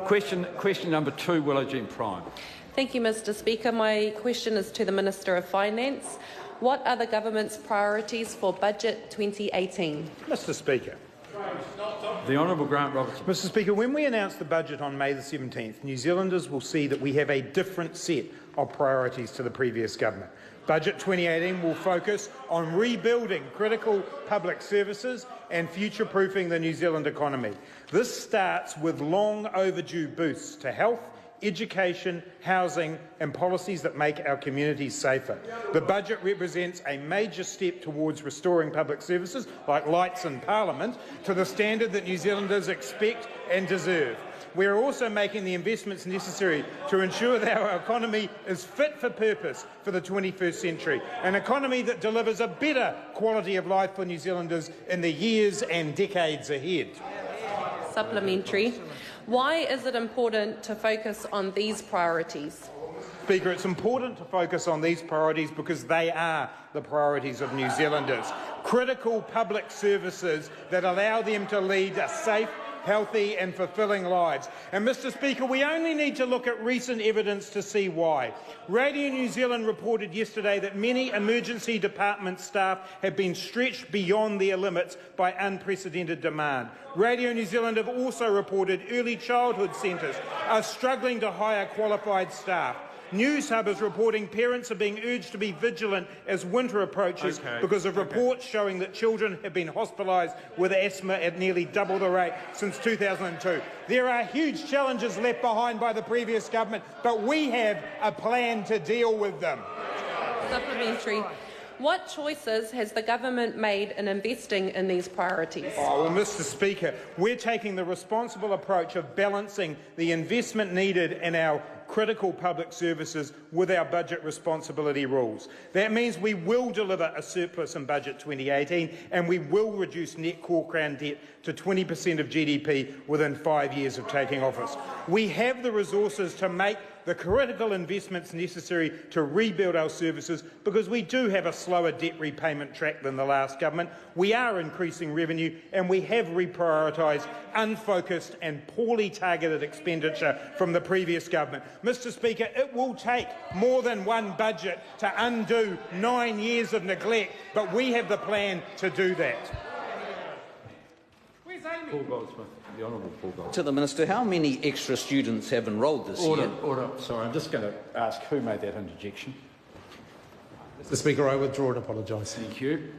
Question number 2, Willow-Jean Prime. Thank you, Mr Speaker. My question is to the Minister of Finance. What are the government's priorities for Budget 2018? Mr Speaker. The Honourable Grant Robertson. Mr Speaker, when we announce the budget on May the 17th, New Zealanders will see that we have a different set of priorities to the previous government. Budget 2018 will focus on rebuilding critical public services and future-proofing the New Zealand economy. This starts with long overdue boosts to health, education, housing and policies that make our communities safer. The budget represents a major step towards restoring public services, like lights in Parliament, to the standard that New Zealanders expect and deserve. We are also making the investments necessary to ensure that our economy is fit for purpose for the 21st century, an economy that delivers a better quality of life for New Zealanders in the years and decades ahead. Supplementary. Why is it important to focus on these priorities? Speaker, it's important to focus on these priorities because they are the priorities of New Zealanders. Critical public services that allow them to lead a safe, healthy and fulfilling lives. And Mr Speaker, we only need to look at recent evidence to see why. Radio New Zealand reported yesterday that many emergency department staff have been stretched beyond their limits by unprecedented demand. Radio New Zealand have also reported early childhood centres are struggling to hire qualified staff. Newshub is reporting parents are being urged to be vigilant as winter approaches because of reports showing that children have been hospitalised with asthma at nearly double the rate since 2002. There are huge challenges left behind by the previous government, but we have a plan to deal with them. Supplementary. What choices has the government made in investing in these priorities? Well, Mr Speaker, we're taking the responsible approach of balancing the investment needed in our critical public services with our budget responsibility rules. That means we will deliver a surplus in Budget 2018 and we will reduce net core crown debt to 20% of GDP within 5 years of taking office. We have the resources to make the critical investments necessary to rebuild our services because we do have a slower debt repayment track than the last government. We are increasing revenue and we have reprioritised unfocused and poorly targeted expenditure from the previous government. Mr Speaker, it will take more than one budget to undo 9 years of neglect, but we have the plan to do that. Paul Goldsmith. The Honourable Paul Goldsmith. To the Minister, how many extra students have enrolled this year? Order. Sorry, I'm just going to ask who made that interjection. Mr Speaker, I withdraw and apologise. Thank you.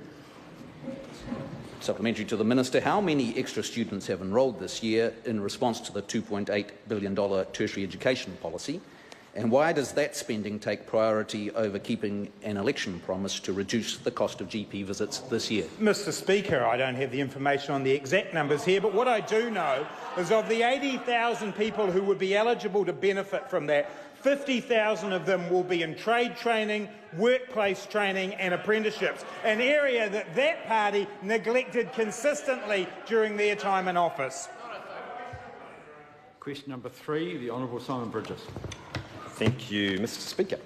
Supplementary to the Minister, how many extra students have enrolled this year in response to the $2.8 billion tertiary education policy? And why does that spending take priority over keeping an election promise to reduce the cost of GP visits this year? Mr Speaker, I don't have the information on the exact numbers here, but what I do know is of the 80,000 people who would be eligible to benefit from that, 50,000 of them will be in trade training, workplace training and apprenticeships, an area that party neglected consistently during their time in office. Question number 3, the Honourable Simon Bridges. Thank you, Mr Speaker.